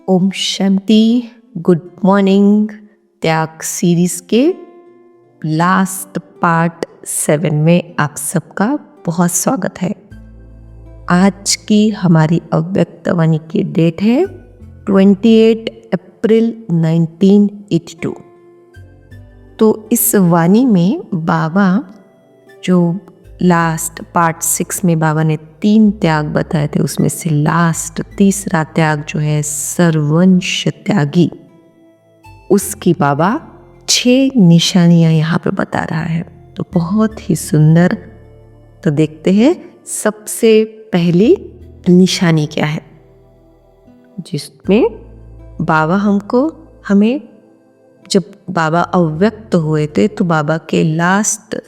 ओम शांति। Good morning. त्याग series के लास्ट पार्ट 7 में आप सबका बहुत स्वागत है। आज की हमारी अव्यक्त वाणी की डेट है 28 अप्रैल 1982। तो इस वाणी में बाबा जो लास्ट पार्ट 6 में बाबा ने 3 त्याग बताए थे, उसमें से लास्ट तीसरा त्याग जो है सर्वंश त्यागी, उसकी बाबा 6 निशानियां यहाँ पे बता रहा है। तो बहुत ही सुंदर। तो देखते हैं सबसे पहली निशानी क्या है, जिसमें बाबा हमें जब बाबा अव्यक्त हुए थे तो बाबा के लास्ट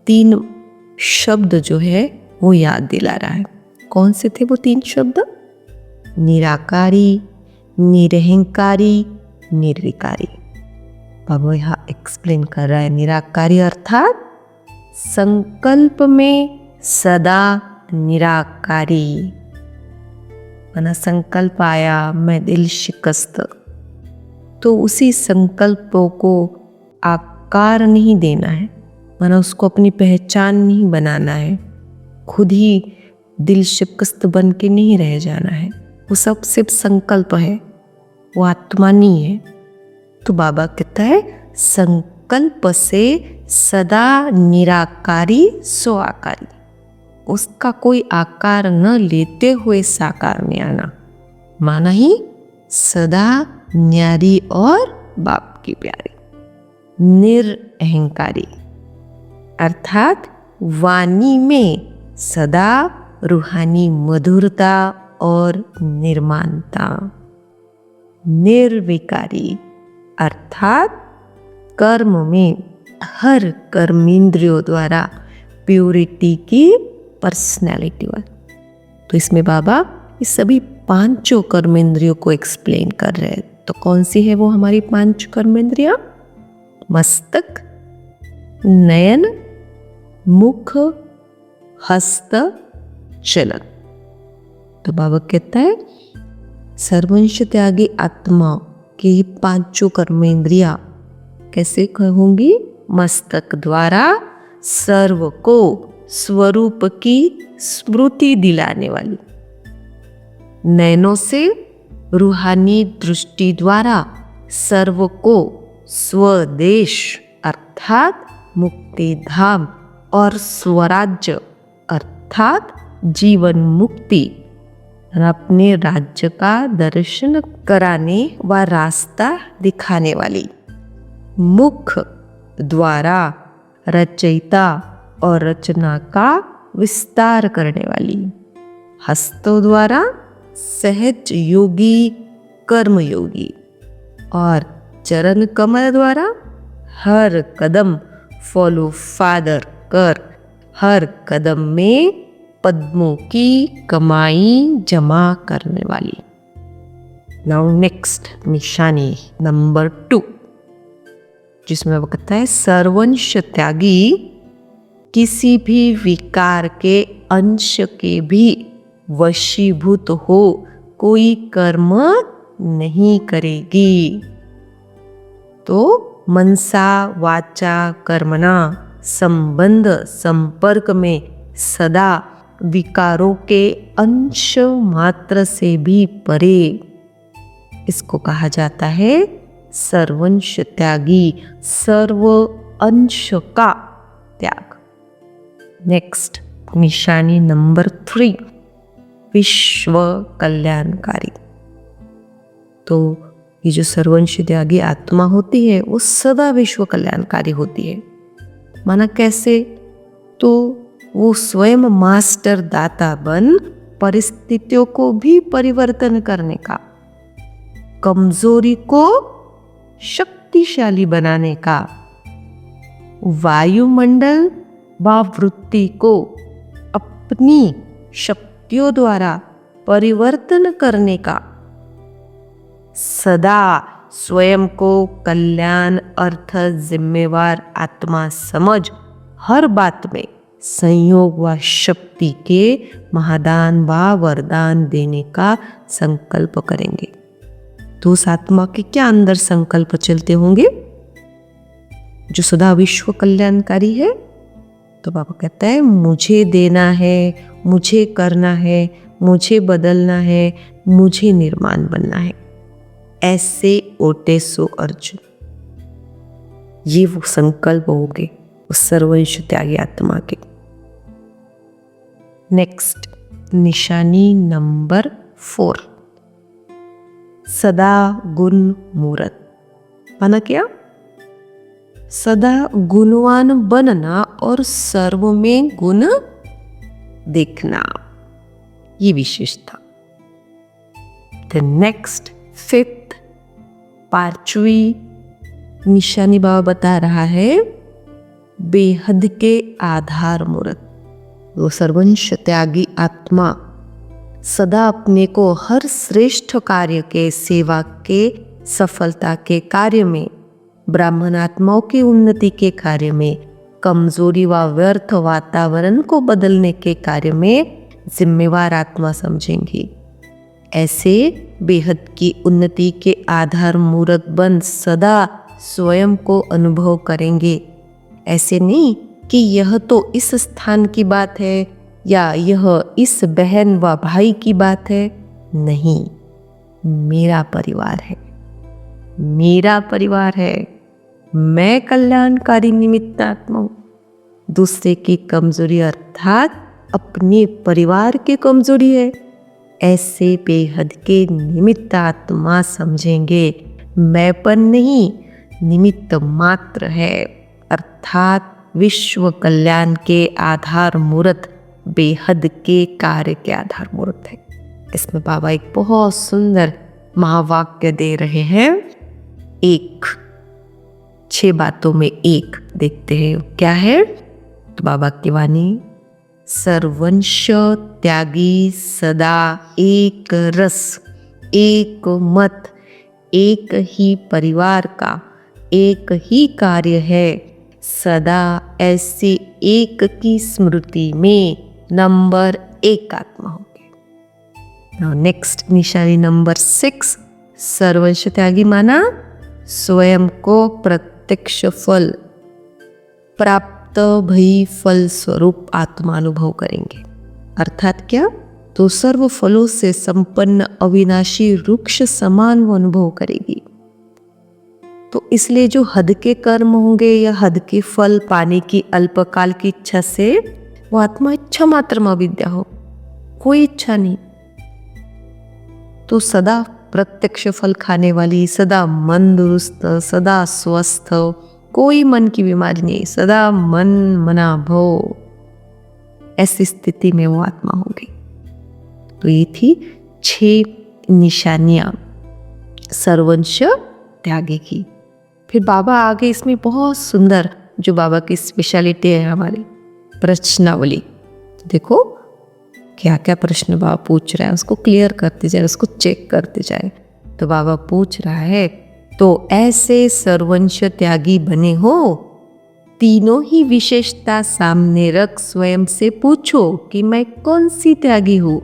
3 शब्द जो है वो याद दिला रहा है। कौन से थे वो 3 शब्द? निराकारी, निरहंकारी, निर्विकारी। बाबा यहाँ एक्सप्लेन कर रहा है। निराकारी अर्थात संकल्प में सदा निराकारी। माना संकल्प आया, मैं दिल शिकस्त, तो उसी संकल्पों को आकार नहीं देना है, माना उसको अपनी पहचान नहीं बनाना है, खुद ही दिल शिकस्त बन के नहीं रह जाना है। वो सब सिर्फ संकल्प है, वो आत्मा नहीं है। तो बाबा कहता है संकल्प से सदा निराकारी सो आकारी, उसका कोई आकार न लेते हुए साकार में आना, माना ही सदा न्यारी और बाप की प्यारी। निरअहंकारी अर्थात वाणी में सदा रूहानी मधुरता और निर्माणता। निर्विकारी अर्थात कर्म में हर कर्मेंद्रियों द्वारा प्योरिटी की पर्सनैलिटी वाला। तो इसमें बाबा ये सभी 5 कर्मेंद्रियों को एक्सप्लेन कर रहे हैं। तो कौन सी है वो हमारी 5 कर्मेंद्रियां? मस्तक, नयन, मुख, हस्त, चलन। तो बाबा कहता है सर्वंश त्यागी आत्मा की 5 कर्मेंद्रियां कैसे होंगी? मस्तक द्वारा सर्व को स्वरूप की स्मृति दिलाने वाली, नयनों से रूहानी दृष्टि द्वारा सर्व को स्वदेश अर्थात मुक्ति धाम और स्वराज्य अर्थात जीवन मुक्ति, अपने राज्य का दर्शन कराने व रास्ता दिखाने वाली। मुख द्वारा रचयिता और रचना का विस्तार करने वाली। हस्तों द्वारा सहज योगी कर्म योगी, और चरण कमल द्वारा हर कदम फॉलो फादर कर, हर कदम में पद्मों की कमाई जमा करने वाली। नाउ नेक्स्ट निशानी नंबर 2, जिसमें वो कहता है सर्वंश त्यागी किसी भी विकार के अंश के भी वशीभूत हो कोई कर्म नहीं करेगी। तो मनसा वाचा कर्मणा संबंध संपर्क में सदा विकारों के अंश मात्र से भी परे, इसको कहा जाता है सर्वंश त्यागी, सर्व अंश का त्याग। नेक्स्ट निशानी नंबर 3, विश्व कल्याणकारी। तो ये जो सर्वंश त्यागी आत्मा होती है वो सदा विश्व कल्याणकारी होती है। माना कैसे? तो वो स्वयं मास्टर दाता बन परिस्थितियों को भी परिवर्तन करने का, कमजोरी को शक्तिशाली बनाने का, वायुमंडल व वृत्ति को अपनी शक्तियों द्वारा परिवर्तन करने का, सदा स्वयं को कल्याण अर्थ जिम्मेवार आत्मा समझ हर बात में संयोग व शक्ति के महादान व वरदान देने का संकल्प करेंगे। तो उस आत्मा के क्या अंदर संकल्प चलते होंगे जो सदा विश्व कल्याणकारी है? तो बाबा कहता है मुझे देना है, मुझे करना है, मुझे बदलना है, मुझे निर्माण बनना है। ऐसे ओटे सो अर्जुन, ये वो संकल्प हो गए उस सर्वंश त्यागी आत्मा के। नेक्स्ट निशानी नंबर 4, सदा गुण मूरत। माना क्या? सदा गुणवान बनना और सर्व में गुण देखना, ये विशेषता। द नेक्स्ट 5th, 5वीं निशानी बाबा बता रहा है बेहद के आधार मूर्त। वो सर्वंश त्यागी आत्मा सदा अपने को हर श्रेष्ठ कार्य के, सेवा के, सफलता के कार्य में, ब्राह्मण आत्माओं की उन्नति के कार्य में, कमजोरी व व्यर्थ वातावरण को बदलने के कार्य में जिम्मेवार आत्मा समझेंगी। ऐसे बेहद की उन्नति के आधार मूर्त बन सदा स्वयं को अनुभव करेंगे। ऐसे नहीं कि यह तो इस स्थान की बात है या यह इस बहन व भाई की बात है। नहीं, मेरा परिवार है, मेरा परिवार है, मैं कल्याणकारी निमित्त आत्मा हूं। दूसरे की कमजोरी अर्थात अपने परिवार की कमजोरी है, ऐसे बेहद के निमित्त आत्मा समझेंगे। मैंपन नहीं, निमित्त मात्र है, अर्थात विश्व कल्याण के आधार मूर्त, बेहद के कार्य के आधार मूर्त है। इसमें बाबा एक बहुत सुंदर महावाक्य दे रहे हैं। 6 बातों में एक देखते हैं क्या है। तो बाबा की वाणी, सर्वंश त्यागी सदा एक रस, एक मत, एक ही परिवार का एक ही कार्य है, सदा ऐसे एक की स्मृति में नंबर 1 आत्मा होंगे। नेक्स्ट निशानी नंबर 6, सर्वंश त्यागी माना स्वयं को प्रत्यक्ष फल प्राप्त भई फल स्वरूप आत्मानुभव करेंगे। अर्थात क्या? तो सर्व फलों से संपन्न अविनाशी वृक्ष समान वो अनुभव करेगी। तो इसलिए जो हद के कर्म होंगे या हद के फल पाने की अल्पकाल की इच्छा से, वो आत्मा इच्छा मात्र में अविद्या हो, कोई इच्छा नहीं, तो सदा प्रत्यक्ष फल खाने वाली, सदा मन दुरुस्त, सदा स्वस्थ, कोई मन की बीमारी नहीं, सदा मन मना भव, ऐसी स्थिति में वो आत्मा होगी। तो ये थी 6 निशानियां सर्वंश त्यागी की। फिर बाबा आगे इसमें बहुत सुंदर, जो बाबा की स्पेशलिटी है हमारी, प्रश्नावली। तो देखो क्या क्या प्रश्न बाबा पूछ रहा है, उसको क्लियर करते जाए, उसको चेक करते जाए। तो बाबा पूछ रहा है, तो ऐसे सर्वंश त्यागी बने हो, तीनों ही विशेषता सामने रख स्वयं से पूछो कि मैं कौन सी त्यागी हूं,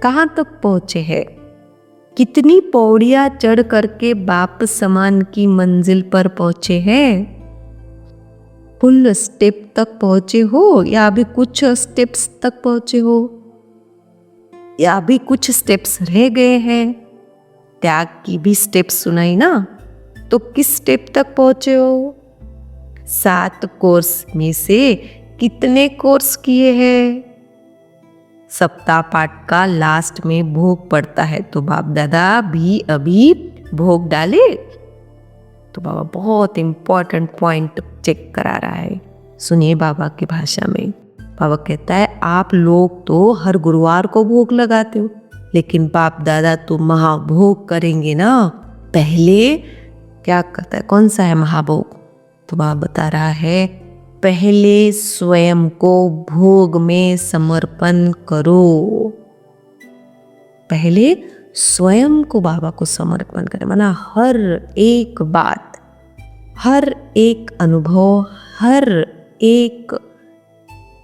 कहां तक पहुंचे हैं, कितनी पौड़ियां चढ़ करके बाप समान की मंजिल पर पहुंचे हैं, फुल स्टेप तक पहुंचे हो या अभी कुछ स्टेप्स तक पहुंचे हो, या अभी कुछ स्टेप्स रह गए हैं। त्याग की भी स्टेप्स सुनाई ना, तो किस स्टेप तक पहुंचे हो? 7 कोर्स में से कितने कोर्स किए हैं? सप्ताह पाठ का लास्ट में भोग पड़ता है, तो बाप दादा भी अभी भोग डाले। तो बाबा बहुत इंपॉर्टेंट पॉइंट चेक करा रहा है, सुनिए बाबा की भाषा में। बाबा कहता है आप लोग तो हर गुरुवार को भोग लगाते हो, लेकिन बाप दादा तो महाभोग करेंगे ना। पहले क्या करता है, कौन सा है महाभोग? तो बाबा बता रहा है, पहले स्वयं को भोग में समर्पण करो। पहले स्वयं को बाबा को समर्पण करें, माना हर एक बात, हर एक अनुभव, हर एक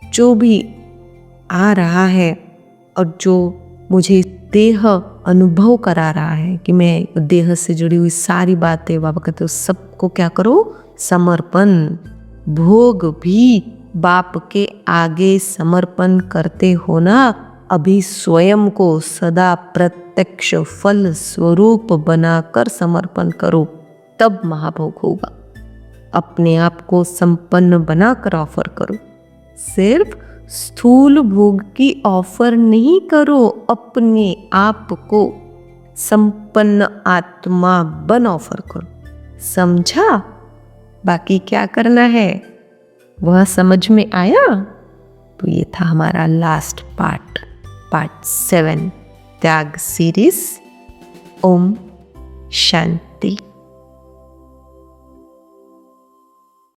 जो भी आ रहा है और जो मुझे देह अनुभव करा रहा है कि मैं देह से जुड़ी हुई सारी बातें, बाबा कहते हो सबको क्या करो, समर्पण। भोग भी बाप के आगे समर्पण करते हो ना, अभी स्वयं को सदा प्रत्यक्ष फल स्वरूप बनाकर समर्पण करो, तब महाभोग होगा। अपने आप को संपन्न बनाकर ऑफर करो। सिर्फ स्थूल भोग की ऑफर नहीं करो, अपने आप को संपन्न आत्मा बन ऑफर करो। समझा? बाकी क्या करना है वह समझ में आया? तो ये था हमारा लास्ट पार्ट 7 त्याग सीरीज। ओम शांति।